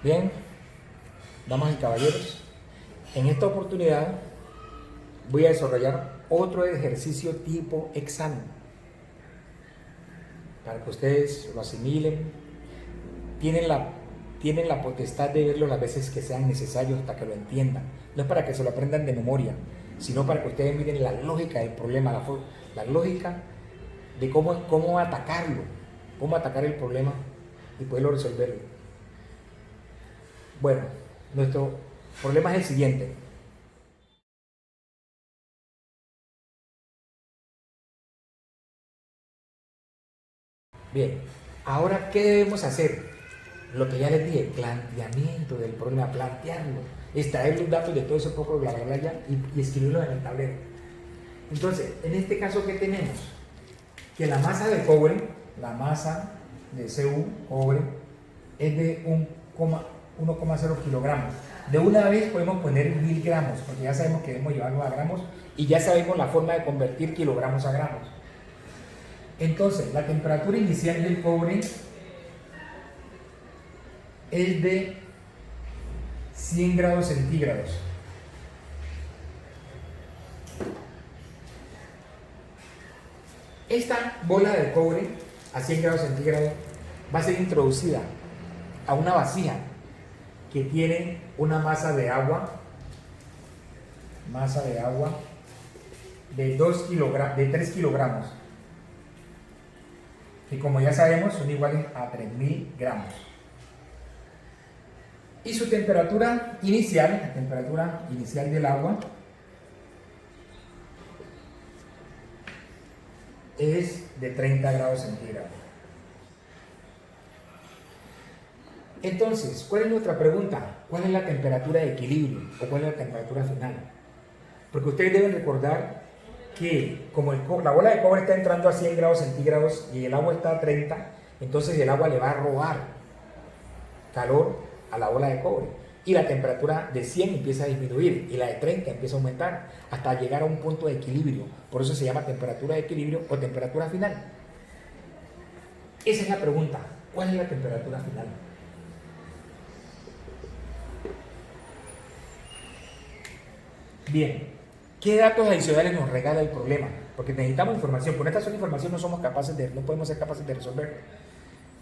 Bien, damas y caballeros, en esta oportunidad voy a desarrollar otro ejercicio tipo examen para que ustedes lo asimilen. Tienen la, tienen la potestad de verlo las veces que sean necesarios hasta que lo entiendan. No es para que se lo aprendan de memoria, sino para que ustedes miren la lógica del problema, la lógica de cómo atacarlo, cómo atacar el problema y poderlo resolverlo. Bueno, nuestro problema es el siguiente. Bien, ahora, ¿qué debemos hacer? Lo que ya les dije, planteamiento del problema, plantearlo, extraer los datos de todo ese poco bla bla bla ya, y escribirlo en el tablero. Entonces, en este caso, ¿qué tenemos? Que la masa de cobre, la masa de Cu, cobre, es de 1,0 kilogramos. De una vez podemos poner 1000 gramos, porque ya sabemos que debemos llevarlo a gramos y ya sabemos la forma de convertir kilogramos a gramos. Entonces, la temperatura inicial del cobre es de 100 grados centígrados. Esta bola de cobre a 100 grados centígrados va a ser introducida a una vasija que tiene una masa de agua de 3 kilogramos, que como ya sabemos son iguales a 3000 gramos. Y su temperatura inicial, la temperatura inicial del agua, es de 30 grados centígrados. Entonces, ¿cuál es nuestra pregunta? ¿Cuál es la temperatura de equilibrio o cuál es la temperatura final? Porque ustedes deben recordar que como la bola de cobre está entrando a 100 grados centígrados y el agua está a 30, entonces el agua le va a robar calor a la bola de cobre y la temperatura de 100 empieza a disminuir y la de 30 empieza a aumentar hasta llegar a un punto de equilibrio. Por eso se llama temperatura de equilibrio o temperatura final. Esa es la pregunta. ¿Cuál es la temperatura final? Bien, ¿qué datos adicionales nos regala el problema? Porque necesitamos información. Con esta sola información no podemos ser capaces de resolverlo.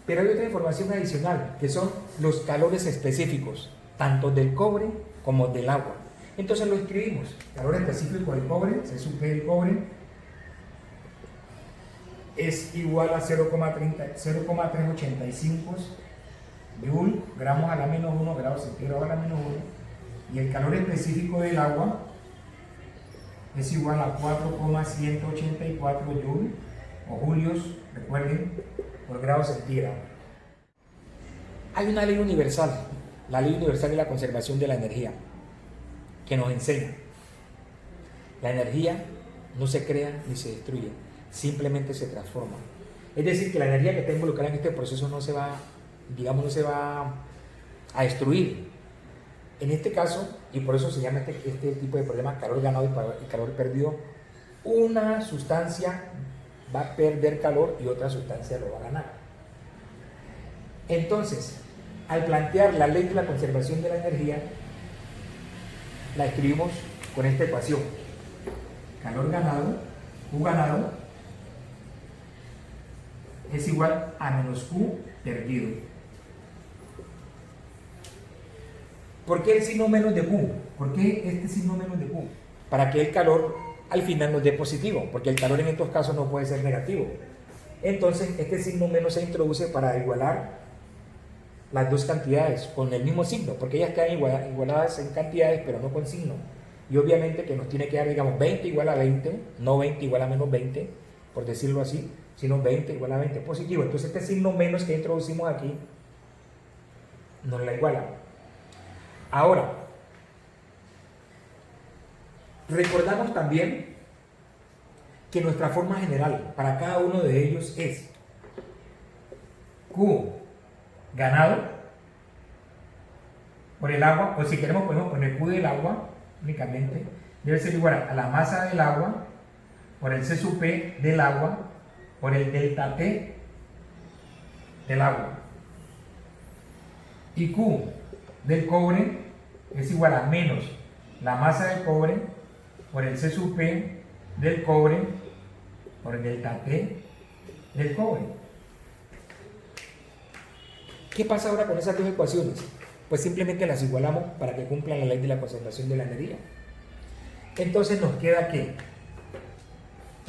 Pero hay otra información adicional, que son los calores específicos, tanto del cobre como del agua. Entonces lo escribimos. Calor específico del cobre, se supe del cobre, es igual a 0,385 Joule, gramos a la menos 1, grados centígrados a la menos 1. Y el calor específico del agua es igual a 4,184 Joule o julios, recuerden, por grado centígrado. Hay una ley universal, la ley universal de la conservación de la energía, que nos enseña: la energía no se crea ni se destruye, simplemente se transforma. Es decir, que la energía que está involucrada en este proceso no se va a destruir. En este caso, y por eso se llama este tipo de problema calor ganado y calor perdido, una sustancia va a perder calor y otra sustancia lo va a ganar. Entonces, al plantear la ley de la conservación de la energía, la escribimos con esta ecuación: calor ganado, Q ganado, es igual a menos Q perdido. ¿Por qué el signo menos de Q? ¿Por qué este signo menos de Q? Para que el calor al final nos dé positivo, porque el calor en estos casos no puede ser negativo. Entonces, este signo menos se introduce para igualar las dos cantidades con el mismo signo, porque ellas quedan igualadas en cantidades, pero no con signo. Y obviamente que nos tiene que dar, digamos, 20 igual a 20, no 20 igual a menos 20, por decirlo así, sino 20 igual a 20 positivo. Entonces, este signo menos que introducimos aquí nos la iguala. Ahora, recordamos también que nuestra forma general para cada uno de ellos es Q ganado por el agua, o si queremos podemos poner Q del agua únicamente, debe ser igual a la masa del agua por el C sub P del agua por el delta T del agua. Y Q del cobre es igual a menos la masa del cobre por el C sub P del cobre por el delta T del cobre. ¿Qué pasa ahora con esas dos ecuaciones? Pues simplemente las igualamos para que cumplan la ley de la conservación de la energía. Entonces nos queda que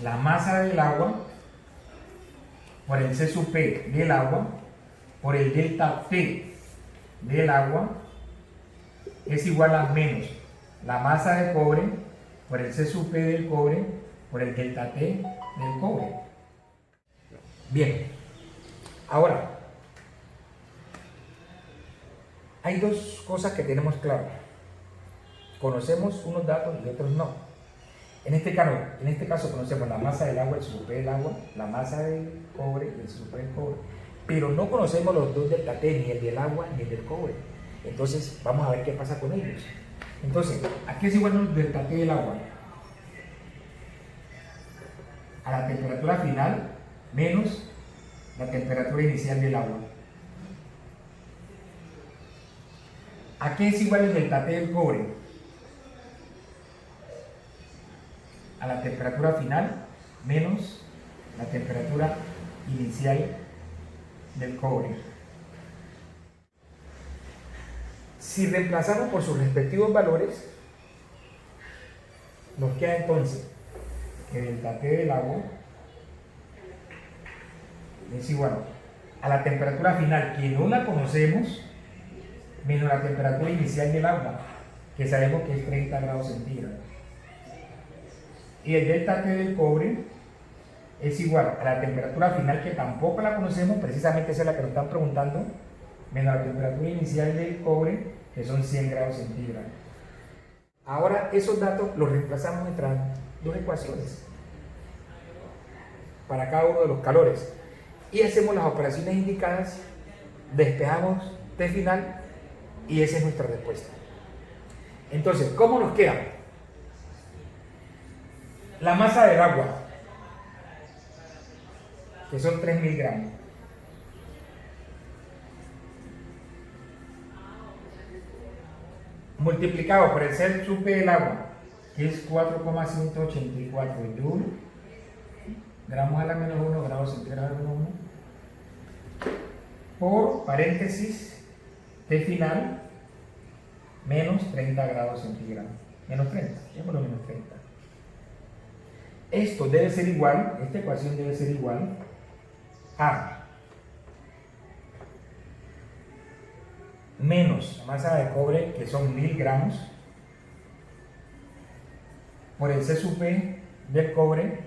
la masa del agua por el C sub P del agua por el delta T del agua es igual a menos la masa de cobre por el C sub P del cobre por el delta T del cobre. Bien, ahora hay dos cosas que tenemos claras. Conocemos unos datos y otros no. En este caso conocemos la masa del agua, el C sub P del agua, la masa del cobre y el C sub P del cobre, pero no conocemos los dos delta T, ni el del agua ni el del cobre. Entonces vamos a ver qué pasa con ellos. Entonces, ¿a qué es igual el delta T del agua? A la temperatura final menos la temperatura inicial del agua. ¿A qué es igual el delta T del cobre? A la temperatura final menos la temperatura inicial del cobre. Si reemplazamos por sus respectivos valores, nos queda entonces que el delta T del agua es igual a la temperatura final, que no la conocemos, menos la temperatura inicial del agua, que sabemos que es 30 grados centígrados. Y el delta T del cobre es igual a la temperatura final, que tampoco la conocemos, precisamente esa es la que nos están preguntando, menos la temperatura inicial del cobre, que son 100 grados centígrados. Ahora esos datos los reemplazamos en nuestras dos ecuaciones para cada uno de los calores y hacemos las operaciones indicadas, despejamos T final y esa es nuestra respuesta. Entonces, ¿cómo nos queda? La masa del agua, que son 3.000 gramos. Multiplicado por el C sub P del agua, que es 4,184 joules, gramos a la menos 1, grados centígrados menos 1, por paréntesis T final menos 30 grados centígrados. Menos 30, llamémoslo menos 30. Esto debe ser igual, esta ecuación debe ser igual a menos la masa de cobre, que son 1000 gramos, por el C sub P del cobre,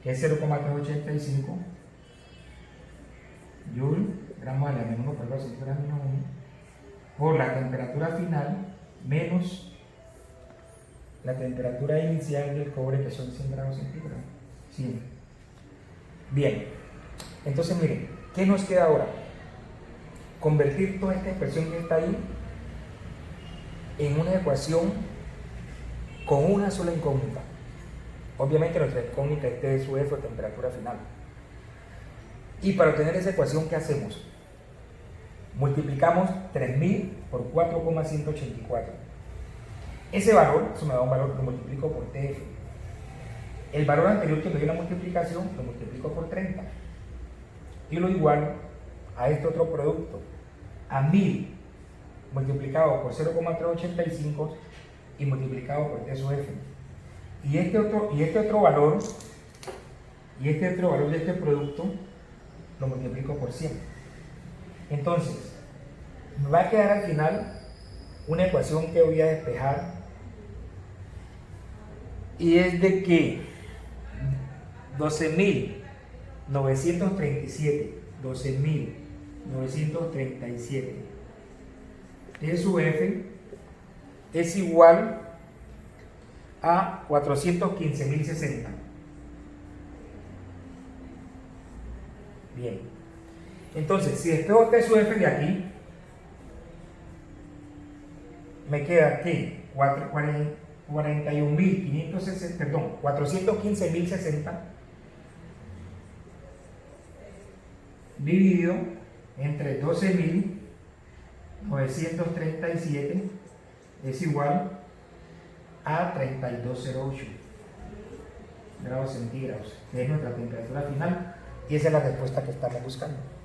que es 0,385 joule, gramos a la menos 1 por grados centígrados menos 1, por la temperatura final menos la temperatura inicial del cobre, que son 100 grados centígrados. 100. Bien, entonces miren, ¿qué nos queda ahora? Convertir toda esta expresión que está ahí en una ecuación con una sola incógnita. Obviamente nuestra incógnita es T de su F o temperatura final. Y para obtener esa ecuación, ¿qué hacemos? Multiplicamos 3000 por 4,184. Ese valor, eso me da un valor, lo multiplico por TF. El valor anterior que me dio la multiplicación, lo multiplico por 30. Y lo igualo a este otro producto, a 1000 multiplicado por 0,385 y multiplicado por T sub F. Y este otro valor de este producto lo multiplico por 100. Entonces, me va a quedar al final una ecuación que voy a despejar, y es de que 12.937 T sub F es igual a 415.060. Bien, entonces si despejo T sub F de aquí, me queda que 415.060 dividido entre 12.000 937 es igual a 3208 grados centígrados, que es nuestra temperatura final, y esa es la respuesta que estamos buscando.